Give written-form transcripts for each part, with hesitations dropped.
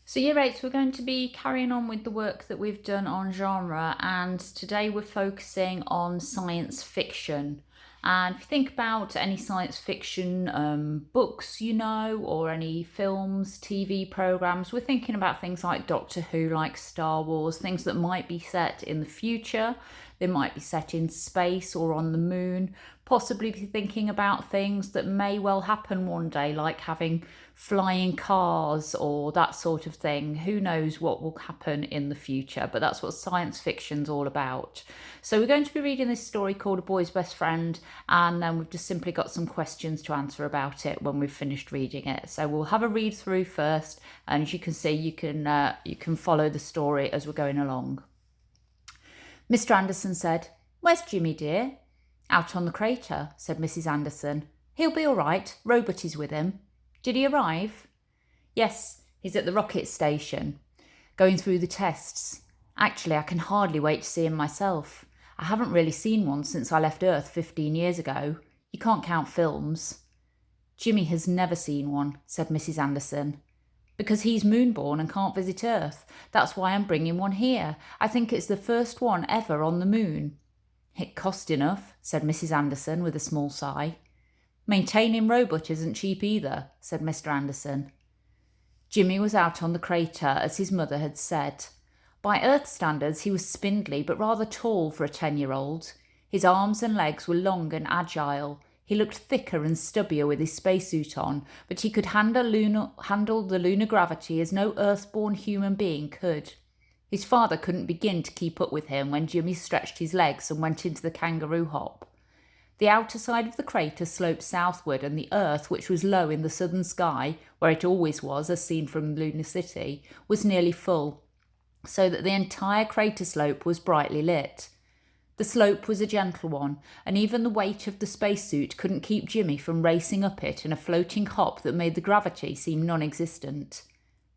So year 8, we're going to be carrying on with the work that we've done on genre, and today we're focusing on science fiction. And if you think about any science fiction books, or any films, TV programs, we're thinking about things like Doctor Who, like Star Wars, things that might be set in the future. They might be set in space or on the moon, possibly be thinking about things that may well happen one day, like having flying cars or that sort of thing. Who knows what will happen in the future, but that's what science fiction's all about. So we're going to be reading this story called A Boy's Best Friend, and then we've just simply got some questions to answer about it when we've finished reading it. So we'll have a read through first, and as you can see, you can follow the story as we're going along. Mr. Anderson said, "Where's Jimmy, dear?" "Out on the crater," said Mrs. Anderson. "He'll be all right. Robert is with him." "Did he arrive?" "Yes, he's at the rocket station, going through the tests. Actually, I can hardly wait to see him myself. I haven't really seen one since I left Earth 15 years ago. You can't count films." "Jimmy has never seen one," said Mrs. Anderson. "Because he's moonborn and can't visit Earth. That's why I'm bringing one here. I think it's the first one ever on the moon." "It cost enough," said Mrs. Anderson with a small sigh. "Maintaining Robot isn't cheap either," said Mr. Anderson. Jimmy was out on the crater, as his mother had said. By Earth standards, he was spindly but rather tall for a 10-year-old. His arms and legs were long and agile. He looked thicker and stubbier with his spacesuit on, but he could handle the lunar gravity as no Earth-born human being could. His father couldn't begin to keep up with him when Jimmy stretched his legs and went into the kangaroo hop. The outer side of the crater sloped southward, and the Earth, which was low in the southern sky, where it always was as seen from Lunar City, was nearly full, so that the entire crater slope was brightly lit. The slope was a gentle one, and even the weight of the spacesuit couldn't keep Jimmy from racing up it in a floating hop that made the gravity seem non-existent.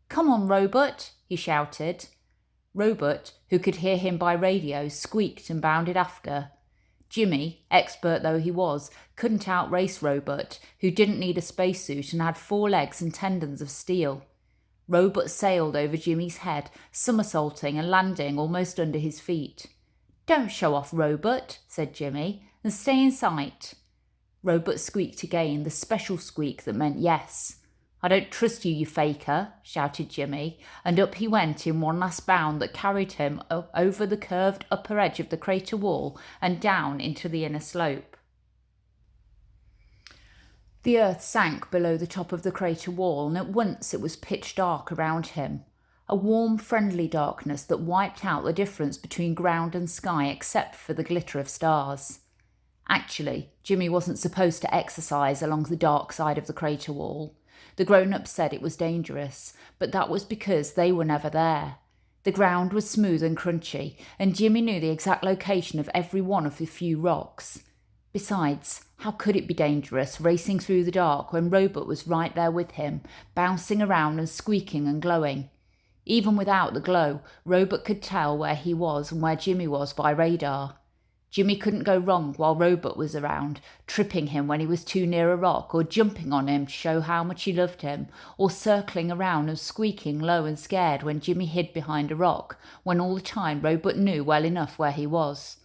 "Come on, Robot," he shouted. Robot, who could hear him by radio, squeaked and bounded after. Jimmy, expert though he was, couldn't outrace Robot, who didn't need a spacesuit and had 4 legs and tendons of steel. Robot sailed over Jimmy's head, somersaulting and landing almost under his feet. "Don't show off, Robot," said Jimmy, "and stay in sight." Robot squeaked again, the special squeak that meant yes. "I don't trust you, you faker," shouted Jimmy, and up he went in one last bound that carried him over the curved upper edge of the crater wall and down into the inner slope. The earth sank below the top of the crater wall, and at once it was pitch dark around him. A warm, friendly darkness that wiped out the difference between ground and sky except for the glitter of stars. Actually, Jimmy wasn't supposed to exercise along the dark side of the crater wall. The grown-ups said it was dangerous, but that was because they were never there. The ground was smooth and crunchy, and Jimmy knew the exact location of every one of the few rocks. Besides, how could it be dangerous racing through the dark when Robot was right there with him, bouncing around and squeaking and glowing? Even without the glow, Robot could tell where he was and where Jimmy was by radar. Jimmy couldn't go wrong while Robot was around, tripping him when he was too near a rock, or jumping on him to show how much he loved him, or circling around and squeaking low and scared when Jimmy hid behind a rock, when all the time Robot knew well enough where he was.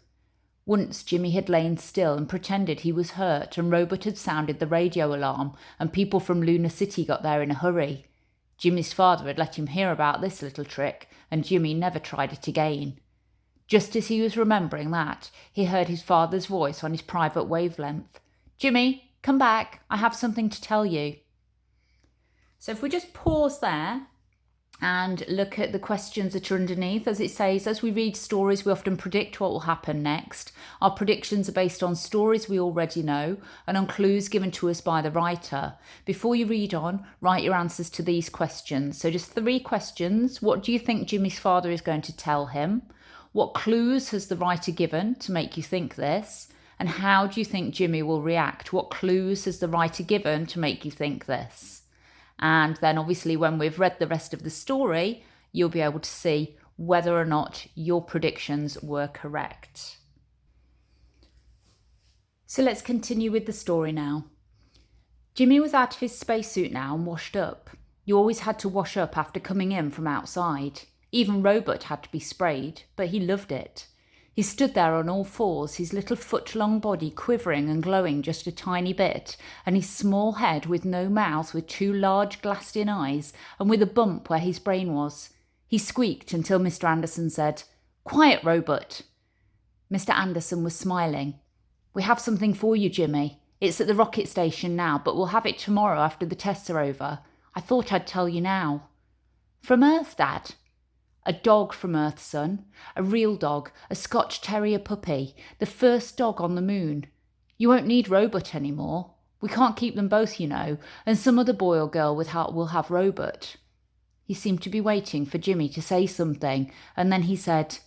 Once Jimmy had lain still and pretended he was hurt, and Robot had sounded the radio alarm, and people from Lunar City got there in a hurry. Jimmy's father had let him hear about this little trick, and Jimmy never tried it again. Just as he was remembering that, he heard his father's voice on his private wavelength. "Jimmy, come back. I have something to tell you." So if we just pause there and look at the questions that are underneath, as it says, as we read stories, we often predict what will happen next. Our predictions are based on stories we already know and on clues given to us by the writer. Before you read on, write your answers to these questions. So just 3 questions. What do you think Jimmy's father is going to tell him? What clues has the writer given to make you think this? And how do you think Jimmy will react? What clues has the writer given to make you think this? And then obviously when we've read the rest of the story, you'll be able to see whether or not your predictions were correct. So let's continue with the story now. Jimmy was out of his spacesuit now and washed up. You always had to wash up after coming in from outside. Even Robert had to be sprayed, but he loved it. He stood there on all fours, his little foot-long body quivering and glowing just a tiny bit, and his small head with no mouth, with two large glassed-in eyes, and with a bump where his brain was. He squeaked until Mr. Anderson said, "Quiet, Robert." Mr. Anderson was smiling. "We have something for you, Jimmy. It's at the rocket station now, but we'll have it tomorrow after the tests are over. I thought I'd tell you now." "From Earth, Dad?" "A dog from Earth, son. A real dog, a Scotch Terrier puppy, the first dog on the moon. You won't need Robert anymore. We can't keep them both, you know, and some other boy or girl will have Robert." He seemed to be waiting for Jimmy to say something, and then he said,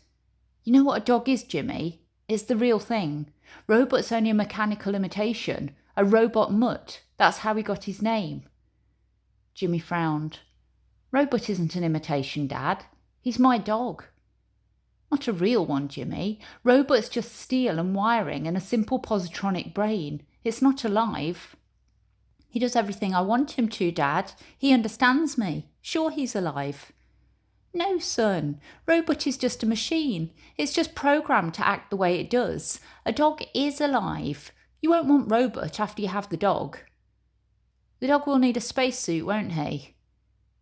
"You know what a dog is, Jimmy? It's the real thing. Robert's only a mechanical imitation, a robot mutt. That's how he got his name." Jimmy frowned. "Robert isn't an imitation, Dad. He's my dog." "Not a real one, Jimmy. Robert's just steel and wiring and a simple positronic brain. It's not alive." "He does everything I want him to, Dad. He understands me. Sure, he's alive." "No, son. Robot is just a machine. It's just programmed to act the way it does. A dog is alive. You won't want Robot after you have the dog." "The dog will need a spacesuit, won't he?"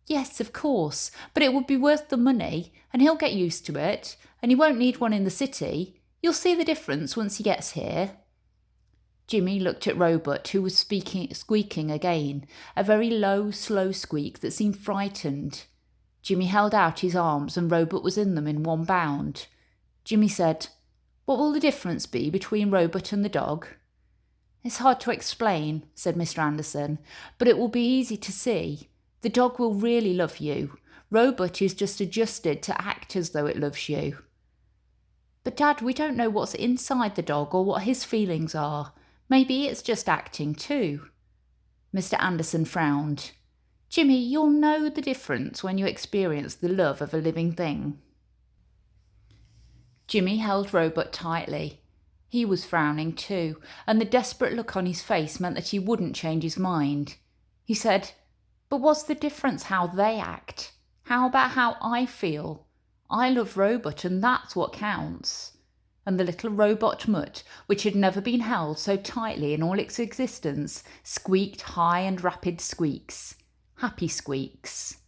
"Yes, of course, but it would be worth the money, and he'll get used to it, and he won't need one in the city. You'll see the difference once he gets here." Jimmy looked at Robert, who was squeaking again, a very low, slow squeak that seemed frightened. Jimmy held out his arms, and Robert was in them in one bound. Jimmy said, "What will the difference be between Robert and the dog?" "It's hard to explain," said Mr. Anderson, "but it will be easy to see. The dog will really love you. Robot is just adjusted to act as though it loves you." "But Dad, we don't know what's inside the dog or what his feelings are. Maybe it's just acting too." Mr. Anderson frowned. "Jimmy, you'll know the difference when you experience the love of a living thing." Jimmy held Robot tightly. He was frowning too, and the desperate look on his face meant that he wouldn't change his mind. He said, "But what's the difference how they act? How about how I feel? I love Robot, and that's what counts." And the little robot mutt, which had never been held so tightly in all its existence, squeaked high and rapid squeaks. Happy squeaks.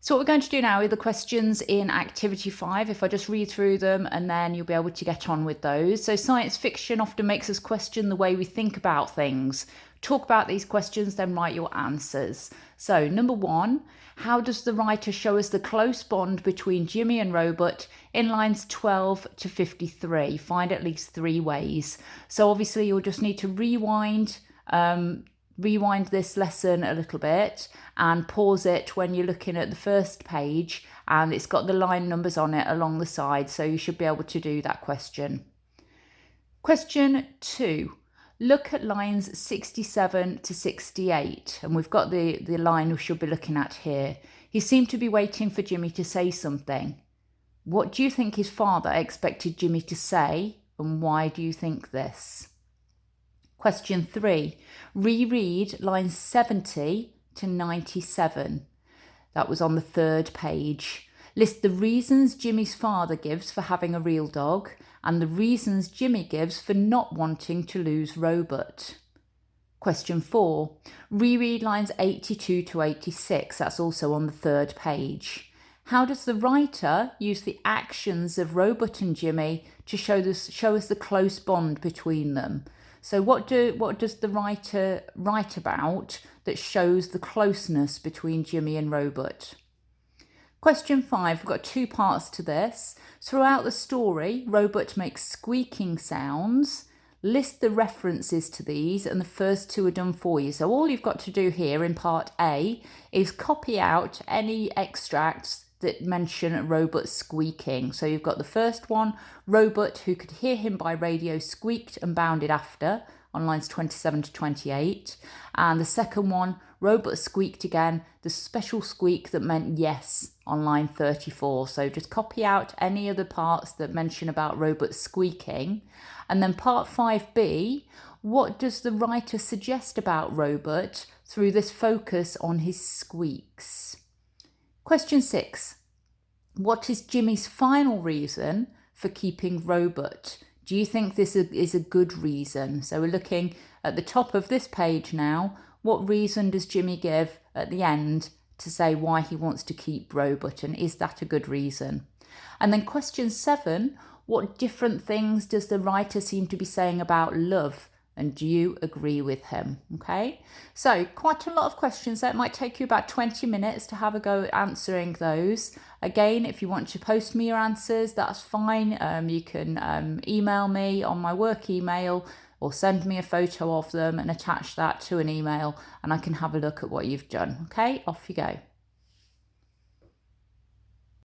So what we're going to do now are the questions in Activity 5, if I just read through them, and then you'll be able to get on with those. So science fiction often makes us question the way we think about things. Talk about these questions, then write your answers. So number 1, how does the writer show us the close bond between Jimmy and Robot in lines 12 to 53? Find at least 3 ways. So obviously you'll just need to rewind this lesson a little bit and pause it when you're looking at the first page, and it's got the line numbers on it along the side, so you should be able to do that question. Question 2. Look at lines 67 to 68, and we've got the line we should be looking at here. He seemed to be waiting for Jimmy to say something. What do you think his father expected Jimmy to say, and why do you think this? Question 3. Reread lines 70 to 97. That was on the 3rd page. List the reasons Jimmy's father gives for having a real dog and the reasons Jimmy gives for not wanting to lose Robot. Question 4. Reread lines 82 to 86. That's also on the 3rd page. How does the writer use the actions of Robot and Jimmy to show us the close bond between them? So what does the writer write about that shows the closeness between Jimmy and Robot? Question 5, we've got 2 parts to this. Throughout the story, Robot makes squeaking sounds. List the references to these, and the first 2 are done for you. So all you've got to do here in part A is copy out any extracts that mention Robot squeaking. So you've got the first one, Robot, who could hear him by radio, squeaked and bounded after, on lines 27 to 28. And the second one, Robot squeaked again, the special squeak that meant yes, on line 34. So just copy out any of the parts that mention about Robot squeaking. And then part 5B, what does the writer suggest about Robot through this focus on his squeaks. Question 6. What is Jimmy's final reason for keeping Robot? Do you think this is a good reason? So we're looking at the top of this page now. What reason does Jimmy give at the end to say why he wants to keep Robot, and is that a good reason? And then question 7, what different things does the writer seem to be saying about love? And do you agree with him? Okay, so quite a lot of questions. That might take you about 20 minutes to have a go at answering those. Again, if you want to post me your answers, that's fine. You can email me on my work email, or send me a photo of them and attach that to an email, and I can have a look at what you've done. Okay, off you go.